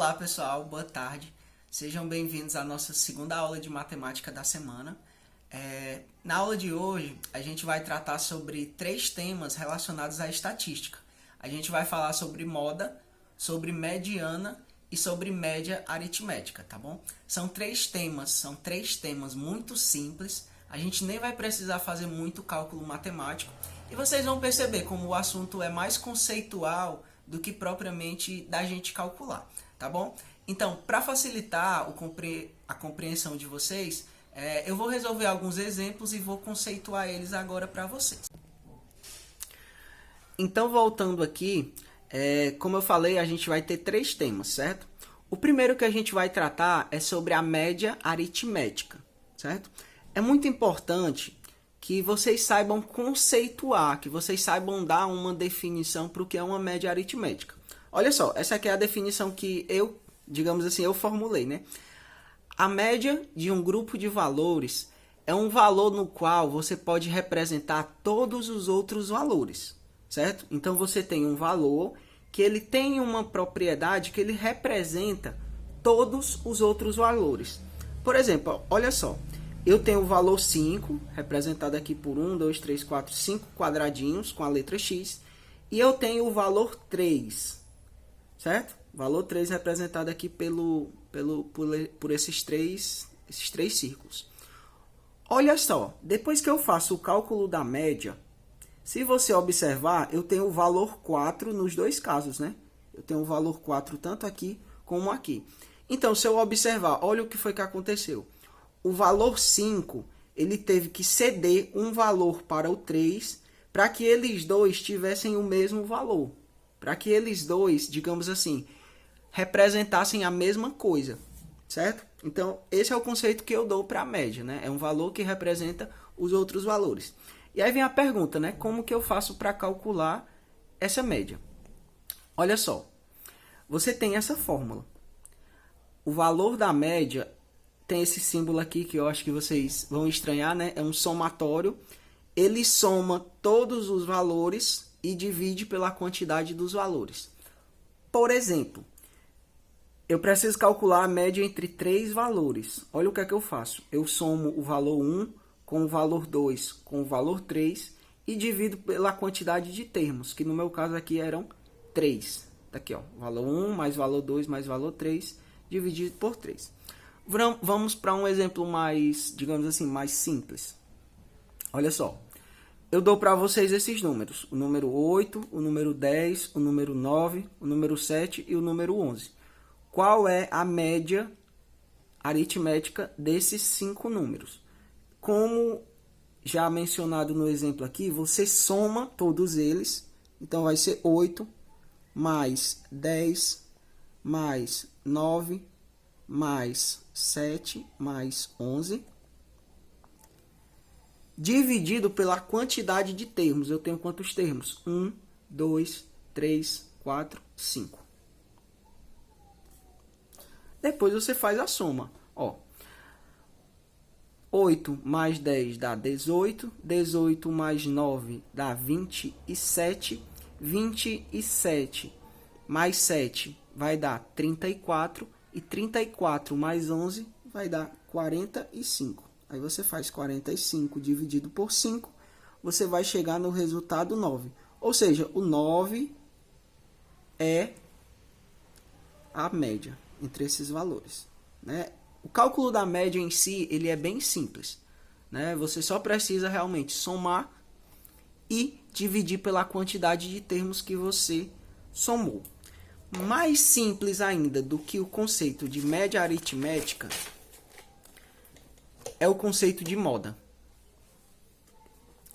Olá pessoal, boa tarde. Sejam bem-vindos à nossa segunda aula de matemática da semana. Na aula de hoje, a gente vai tratar sobre 3 temas relacionados à estatística. A gente vai falar sobre moda, sobre mediana e sobre média aritmética, tá bom? São três temas muito simples. A gente nem vai precisar fazer muito cálculo matemático. E vocês vão perceber como o assunto é mais conceitual do que propriamente da gente calcular, tá bom? Então, para facilitar a compreensão de vocês, eu vou resolver alguns exemplos e vou conceituar eles agora para vocês. Então, voltando aqui, como eu falei, a gente vai ter 3 temas, certo? O primeiro que a gente vai tratar é sobre a média aritmética, certo? É muito importante que vocês saibam conceituar, que vocês saibam dar uma definição para o que é uma média aritmética. Olha só, essa aqui é a definição que eu formulei, né? A média de um grupo de valores é um valor no qual você pode representar todos os outros valores, certo? Então você tem um valor que ele tem uma propriedade que ele representa todos os outros valores. Por exemplo, olha só. Eu tenho o valor 5, representado aqui por 1, 2, 3, 4, 5 quadradinhos com a letra X. E eu tenho o valor 3, certo? O valor 3 representado aqui por esses três círculos. Olha só, depois que eu faço o cálculo da média, se você observar, eu tenho o valor 4 nos dois casos, né? Eu tenho o valor 4 tanto aqui como aqui. Então, se eu observar, olha o que foi que aconteceu. O valor 5, ele teve que ceder um valor para o 3 para que eles dois tivessem o mesmo valor. Para que eles dois, digamos assim, representassem a mesma coisa, certo? Então, esse é o conceito que eu dou para a média, né? É um valor que representa os outros valores. E aí vem a pergunta, né? Como que eu faço para calcular essa média? Olha só, você tem essa fórmula. O valor da média tem esse símbolo aqui que eu acho que vocês vão estranhar, né? É um somatório. Ele soma todos os valores e divide pela quantidade dos valores. Por exemplo, eu preciso calcular a média entre 3 valores. Olha o que é que eu faço. Eu somo o valor 1 com o valor 2 com o valor 3 e divido pela quantidade de termos, que no meu caso aqui eram 3. Tá aqui, ó, valor 1 mais valor 2 mais valor 3 dividido por 3. Vamos para um exemplo mais, digamos assim, mais simples. Olha só, eu dou para vocês esses números. O número 8, o número 10, o número 9, o número 7 e o número 11. Qual é a média aritmética desses 5 números? Como já mencionado no exemplo aqui, você soma todos eles. Então, vai ser 8 mais 10 mais 9 mais 7 mais 11, dividido pela quantidade de termos. Eu tenho quantos termos? 1, 2, 3, 4, 5. Depois você faz a soma. Ó, 8 mais 10 dá 18, 18 mais 9 dá 27, 27 mais 7 vai dar 34, e 34 mais 11 vai dar 45. Aí você faz 45 dividido por 5, você vai chegar no resultado 9. Ou seja, o 9 é a média entre esses valores, né? O cálculo da média em si, ele é bem simples, né? Você só precisa realmente somar e dividir pela quantidade de termos que você somou. Mais simples ainda do que o conceito de média aritmética é o conceito de moda.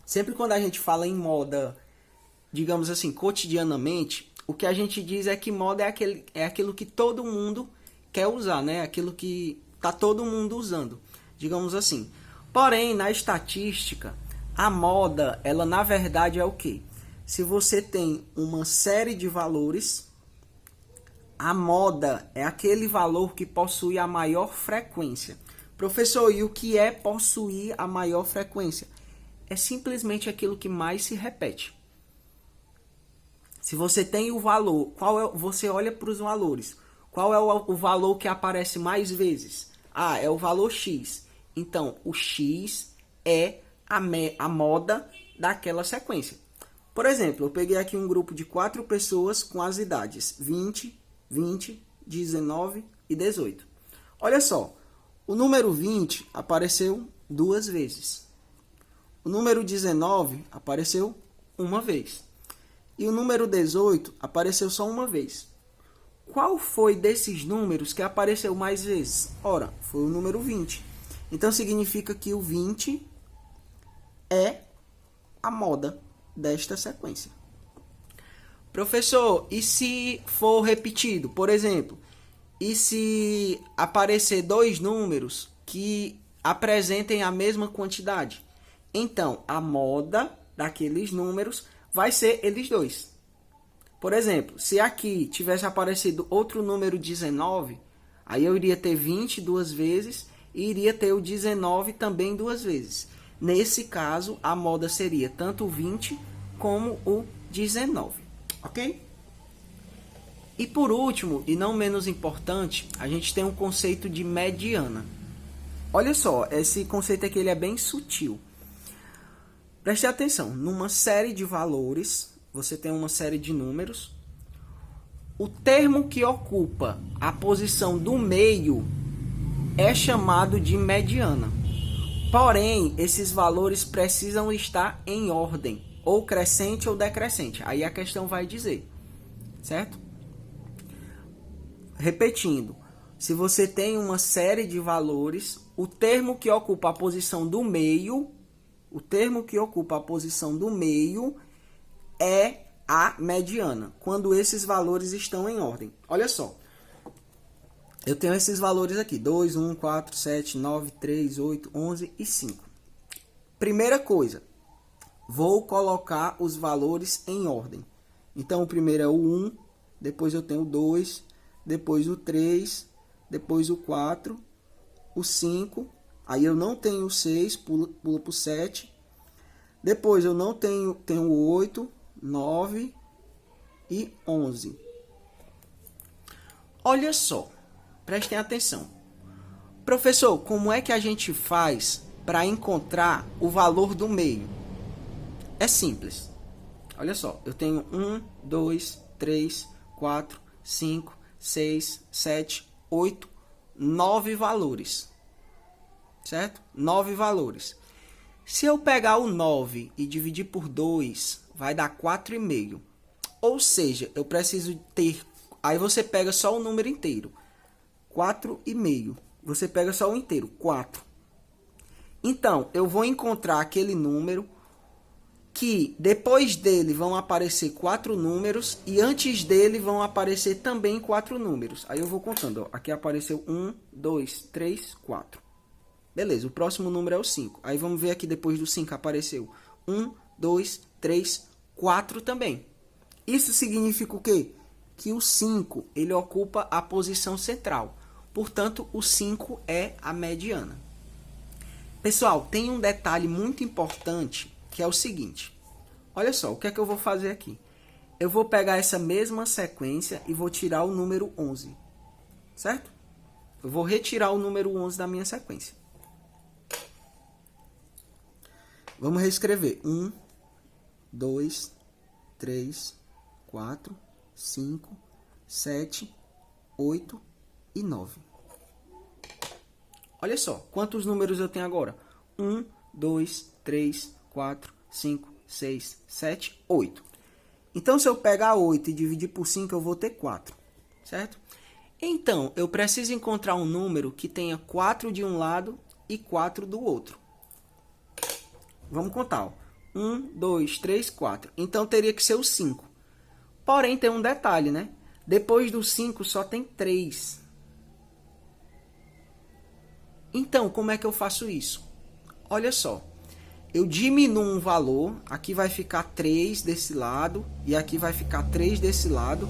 Sempre quando a gente fala em moda, digamos assim, cotidianamente, o que a gente diz é que moda é aquilo que todo mundo quer usar, né? Aquilo que está todo mundo usando, digamos assim. Porém, na estatística, a moda, ela na verdade é o quê? Se você tem uma série de valores, a moda é aquele valor que possui a maior frequência. Professor, e o que é possuir a maior frequência? É simplesmente aquilo que mais se repete. Se você tem o valor, você olha para os valores. Qual é o valor que aparece mais vezes? Ah, é o valor X. Então, o X é a moda daquela sequência. Por exemplo, eu peguei aqui um grupo de 4 pessoas com as idades 20, 20, 19 e 18. Olha só, o número 20 apareceu 2 vezes. O número 19 apareceu uma vez. E o número 18 apareceu só uma vez. Qual foi desses números que apareceu mais vezes? Ora, foi o número 20. Então, significa que o 20 é a moda desta sequência. Professor, e se for repetido? Por exemplo, e se aparecer 2 números que apresentem a mesma quantidade? Então, a moda daqueles números vai ser eles dois. Por exemplo, se aqui tivesse aparecido outro número 19, aí eu iria ter 20 2 vezes e iria ter o 19 também 2 vezes. Nesse caso, a moda seria tanto o 20 como o 19, ok? E por último, e não menos importante, a gente tem um conceito de mediana. Olha só, esse conceito aqui ele é bem sutil. Preste atenção, numa série de valores, você tem uma série de números. O termo que ocupa a posição do meio é chamado de mediana. Porém, esses valores precisam estar em ordem, ou crescente ou decrescente. Aí a questão vai dizer, certo? Repetindo, se você tem uma série de valores, o termo que ocupa a posição do meio, é a mediana, quando esses valores estão em ordem. Olha só, eu tenho esses valores aqui, 2, 1, 4, 7, 9, 3, 8, 11 e 5. Primeira coisa, vou colocar os valores em ordem. Então, o primeiro é o 1, depois eu tenho o 2, depois o 3, depois o 4, o 5, aí eu não tenho o 6, pula para o 7, depois eu não tenho o 8, 9 e 11. Olha só, prestem atenção. Professor, como é que a gente faz para encontrar o valor do meio? É simples. Olha só, eu tenho 1, 2, 3, 4, 5, 6, 7, 8, 9 valores. Certo? 9 valores. Se eu pegar o 9 e dividir por 2, vai dar 4,5. Ou seja, eu preciso ter... Aí você pega só o número inteiro. 4,5. Você pega só o inteiro, 4. Então, eu vou encontrar aquele número que depois dele vão aparecer 4 números e antes dele vão aparecer também 4 números. Aí eu vou contando, ó. Aqui apareceu 1, 2, 3, 4. Beleza, o próximo número é o 5. Aí vamos ver aqui depois do 5 apareceu 1, 2, 3, 4 também. Isso significa o quê? Que o 5 ele ocupa a posição central. Portanto, o 5 é a mediana. Pessoal, tem um detalhe muito importante que é o seguinte. Olha só, o que é que eu vou fazer aqui? Eu vou pegar essa mesma sequência e vou tirar o número 11. Certo? Eu vou retirar o número 11 da minha sequência. Vamos reescrever. 1, 2, 3, 4, 5, 7, 8 e 9. Olha só, quantos números eu tenho agora? 1, 2, 3, 4, 5, 6, 7, 8. Então, se eu pegar 8 e dividir por 5, eu vou ter 4, certo? Então, eu preciso encontrar um número que tenha 4 de um lado e 4 do outro. Vamos contar, ó. 1, 2, 3, 4. Então, teria que ser o 5. Porém, tem um detalhe, né? Depois do 5, só tem 3. Então, como é que eu faço isso? Olha só. Eu diminuo um valor. Aqui vai ficar 3 desse lado. E aqui vai ficar 3 desse lado.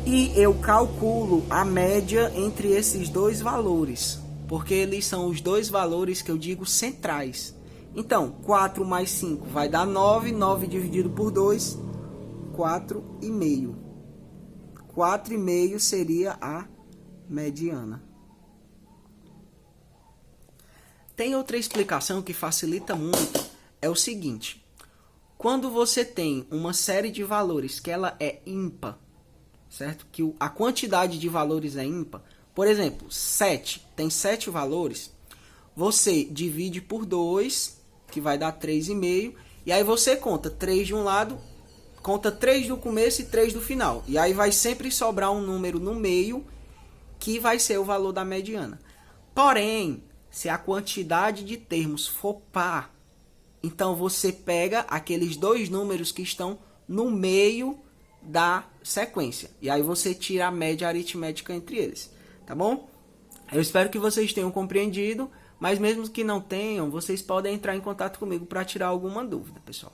E eu calculo a média entre esses dois valores. Porque eles são os dois valores que eu digo centrais. Então, 4 mais 5 vai dar 9. 9 dividido por 2, 4,5. 4,5 seria a mediana. Tem outra explicação que facilita muito, é o seguinte. Quando você tem uma série de valores que ela é ímpar, certo? Que a quantidade de valores é ímpar. Por exemplo, 7 tem 7 valores. Você divide por 2, que vai dar 3,5. E aí você conta 3 de um lado, conta 3 do começo e 3 do final. E aí vai sempre sobrar um número no meio, que vai ser o valor da mediana. Porém, se a quantidade de termos for par, então você pega aqueles dois números que estão no meio da sequência. E aí você tira a média aritmética entre eles. Tá bom? Eu espero que vocês tenham compreendido, mas mesmo que não tenham, vocês podem entrar em contato comigo para tirar alguma dúvida, pessoal.